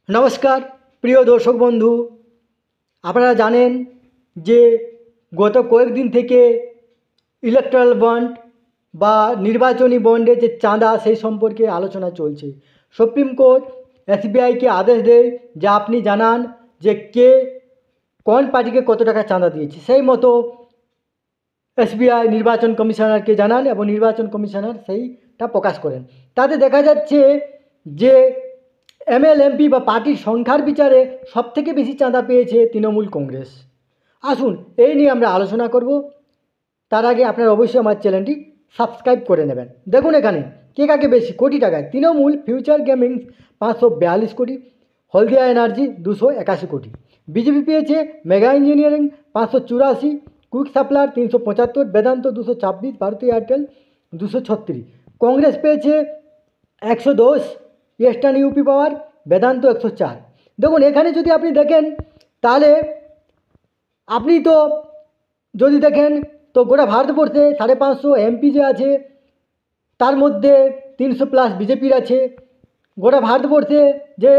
নমস্কার প্রিয় দর্শক বন্ধু, আপনারা জানেন যে গত কয়েকদিন থেকে ইলেকট্রাল বন্ড বা নির্বাচনী বন্ডের যে চাঁদা সেই সম্পর্কে আলোচনা চলছে। সুপ্রিম কোর্ট এসবিআইকে আদেশ দেয় যে আপনি জানান যে কে কোন পার্টিকে কত টাকা চাঁদা দিয়েছে। সেই মতো এসবিআই নির্বাচন কমিশনারকে জানান এবং নির্বাচন কমিশনার সেইটা প্রকাশ করেন। তাতে দেখা যাচ্ছে যে এমএলএমপি বা পার্টির সংখ্যার বিচারে সবথেকে বেশি চাঁদা পেয়েছে তৃণমূল কংগ্রেস। আসুন এই নিয়ে আমরা আলোচনা করব। তার আগে আপনারা অবশ্যই আমার চ্যানেলটি সাবস্ক্রাইব করে নেবেন। দেখুন এখানে কে কাকে বেশি কোটি টাকায়। তৃণমূল ফিউচার গেমিং 542 কোটি, হলদিয়া এনার্জি 281 কোটি। বিজেপি পেয়েছে Megha Engineering 584, Quick Supply 375, Vedanta 226, Bharti Airtel 236। Congress পেয়েছে 110, ইস্টার্ন ইউপি পাওয়ার, বেদান্ত 104। দেখুন এখানে যদি আপনি দেখেন তাহলে আপনি তো যদি দেখেন তো গোটা ভারতবর্ষে 550 এমপি যে আছে তার মধ্যে 300+ বিজেপির আছে। গোটা ভারতবর্ষে যে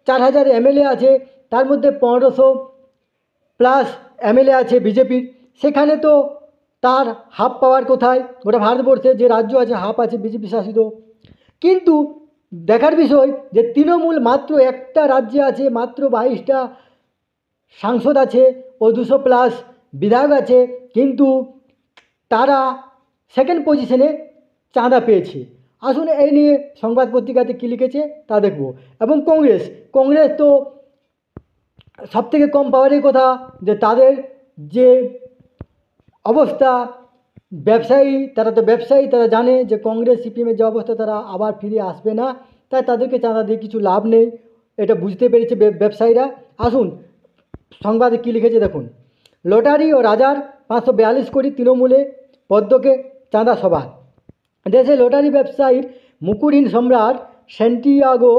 4000 এমএলএ আছে তার মধ্যে 1500+ এমএলএ আছে বিজেপির। সেখানে তো তার হাফ পাওয়ার কোথায়? গোটা ভারতবর্ষে যে রাজ্য আছে হাফ আছে বিজেপি শাসিত। কিন্তু দেখার বিষয় যে তৃণমূল মাত্র একটা রাজ্যে আছে, মাত্র 22টা সাংসদ আছে ও 200+ বিধায়ক আছে, কিন্তু তারা সেকেন্ড পজিশনে চাঁদা পেয়েছে। আসুন এই নিয়ে সংবাদ পত্রিকাতে কী লিখেছে তা দেখব। এবং কংগ্রেস তো সবথেকে কম পাওয়ারের কথা, যে তাদের যে অবস্থা, ব্যবসায়ী তারা তো ব্যবসায়ী, তারা জানে যে কংগ্রেস সিপিএমের যে অবস্থা তারা আবার ফিরে আসবে না, তাই তাদেরকে চাঁদা দিয়ে কিছু লাভ নেই, এটা বুঝতে পেরেছে ব্যবসায়ীরা। আসুন সংবাদে কী লিখেছে দেখুন। লটারি ও রাজার 542 কোটি, তৃণমূলে পদ্মকে চাঁদা সভা। দেশে লটারি ব্যবসায়ীর মুকুটহীন সম্রাট স্যান্টিয়াগো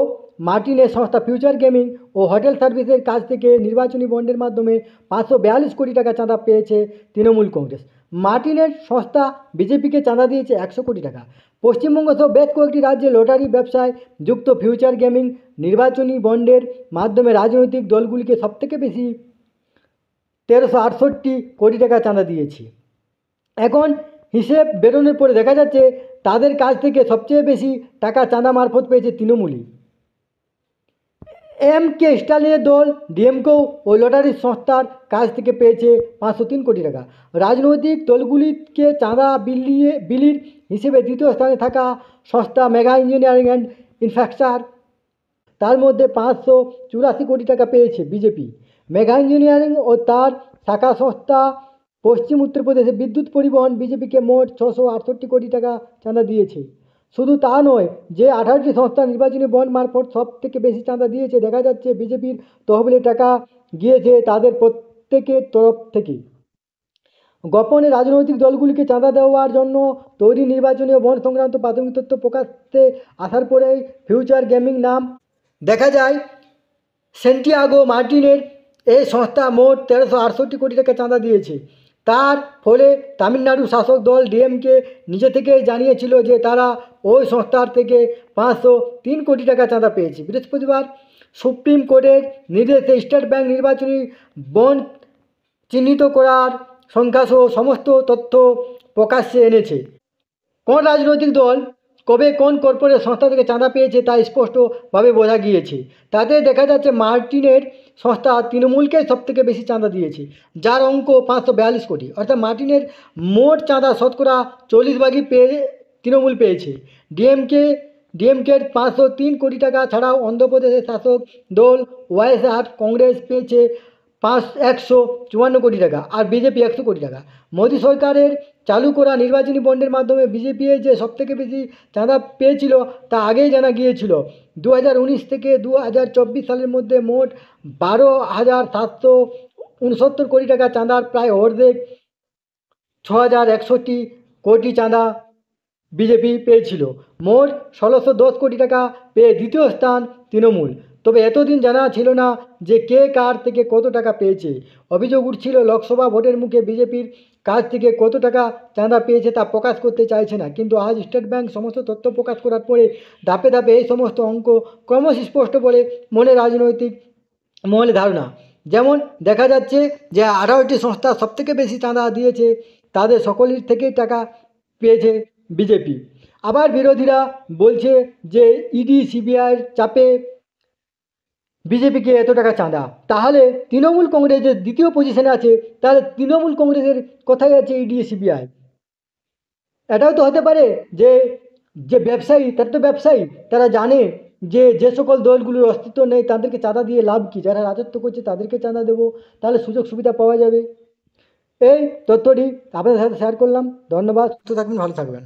মার্টিনের সংস্থা ফিউচার গেমিং ও হোটেল সার্ভিসের কাছ থেকে নির্বাচনী বন্ডের মাধ্যমে 542 কোটি টাকা চাঁদা পেয়েছে তৃণমূল কংগ্রেস। মার্টিনের সংস্থা বিজেপিকে চাঁদা দিয়েছে 100 কোটি টাকা। পশ্চিমবঙ্গ সহ বেশ কয়েকটি রাজ্যে লটারি ব্যবসায় যুক্ত ফিউচার গেমিং নির্বাচনী বন্ডের মাধ্যমে রাজনৈতিক দলগুলিকে সবথেকে বেশি 1368 কোটি টাকা চাঁদা দিয়েছে। এখন হিসেব বেরোনোর পরে দেখা যাচ্ছে তাদের কাছ থেকে সবচেয়ে বেশি টাকা চাঁদা মারফত পেয়েছে তৃণমূলই। কে স্টালিনের দল ডিএমকেও ওই লটারির সংস্থার কাছ থেকে পেয়েছে 503 কোটি টাকা। রাজনৈতিক দলগুলিকে চাঁদা বিলির হিসেবে দ্বিতীয় স্থানে থাকা সংস্থা মেগা ইঞ্জিনিয়ারিং অ্যান্ড ইনফ্রাস্ট্রাকচার, তার মধ্যে 584 কোটি টাকা পেয়েছে বিজেপি। মেগা ইঞ্জিনিয়ারিং ও তার শাখা সংস্থা পশ্চিম উত্তরপ্রদেশে বিদ্যুৎ পরিবহন বিজেপিকে মোট 668 কোটি টাকা চাঁদা দিয়েছে। শুধু তা নয়, যে 18টি সংস্থা নির্বাচনী বন্ড মারফত সব থেকে বেশি চাঁদা দিয়েছে, দেখা যাচ্ছে বিজেপির তহবিলে টাকা গিয়েছে তাদের প্রত্যেকের তরফ থেকে। গোপনে রাজনৈতিক দলগুলিকে চাঁদা দেওয়ার জন্য তৈরি নির্বাচনী ও বন্ড সংক্রান্ত প্রাথমিক তথ্য প্রকাশ্যে আসার পরেই ফিউচার গেমিং নাম দেখা যায়। স্যান্টিয়াগো মার্টিনের এই সংস্থা মোট 1368 কোটি টাকা চাঁদা দিয়েছে। তার ফলে তামিলনাড়ু শাসক দল ডিএমকে নিজে থেকেই জানিয়েছিল যে তারা ওই সংস্থার থেকে 503 কোটি টাকা চাঁদা পেয়েছে। বৃহস্পতিবার সুপ্রিম কোর্টের নির্দেশে স্টেট ব্যাংক নির্বাচনী বন্ড চিহ্নিত করার সংখ্যাসহ সমস্ত তথ্য প্রকাশ্যে এনেছে। কোন রাজনৈতিক দল কবে কোন কর্পোরেট সংস্থা থেকে চাঁদা পেয়েছে তা স্পষ্টভাবে বোঝা গিয়েছে। তাতে দেখা যাচ্ছে মার্টিনের সংস্থা তৃণমূলকে সবথেকে বেশি চাঁদা দিয়েছে, যার অঙ্ক 542 কোটি। অর্থাৎ মার্টিনের মোট চাঁদা শতকরা 40 পেয়ে তৃণমূল পেয়েছে। ডিএমকের 503 কোটি টাকা ছাড়াও অন্ধ্রপ্রদেশের শাসক দল ওয়াইএসআর কংগ্রেস পেয়েছে 154 কোটি টাকা আর বিজেপি 100 কোটি টাকা। মোদী সরকারের চালু করা নির্বাচনী বন্ডের মাধ্যমে বিজেপি যে সবথেকে বেশি চাঁদা পেয়েছিল তা আগেই জানা গিয়েছিল। 2019 থেকে 2024 সালের মধ্যে মোট 12,769 কোটি টাকা চাঁদার প্রায় অর্ধেক 6,061 কোটি চাঁদা বিজেপি পেয়েছিল। মোট 1610 কোটি টাকা পেয়ে দ্বিতীয় স্থান তৃণমূল। তবে এতদিন জানা ছিল না যে কে কার থেকে কত টাকা পেয়েছে। অভিযোগ উঠছিল লোকসভা ভোটের মুখে বিজেপির কাছ থেকে কত টাকা চাঁদা পেয়েছে তা প্রকাশ করতে চাইছে না। কিন্তু আজ স্টেট ব্যাংক সমস্ত তথ্য প্রকাশ করার পরে ধাপে ধাপে এই সমস্ত অঙ্ক ক্রমশ স্পষ্ট বলে মনে রাজনৈতিক মহলে ধারণা। যেমন দেখা যাচ্ছে যে 18টি সংস্থা সবথেকে বেশি চাঁদা দিয়েছে, তাদের সকলের থেকেই টাকা পেয়েছে বিজেপি। আবার বিরোধীরা বলছে যে ইডি সিবিআইয়ের চাপে বিজেপিকে এত টাকা চাঁদা, তাহলে তৃণমূল কংগ্রেস যে দ্বিতীয় পজিশনে আছে, তাহলে তৃণমূল কংগ্রেসের কোথায় আছে ইডি সিবিআই? এটাও তো হতে পারে যে যে ব্যবসায়ী, তারা তো ব্যবসায়ী, তারা জানে যে যে সকল দলগুলোর অস্তিত্ব নেই তাদেরকে চাঁদা দিয়ে লাভ কী, যারা রাজত্ব করছে তাদেরকে চাঁদা দেবো, তাহলে সুযোগ সুবিধা পাওয়া যাবে। এই তথ্যটি আপনাদের সাথে শেয়ার করলাম। ধন্যবাদ, সুস্থ থাকবেন, ভালো থাকবেন।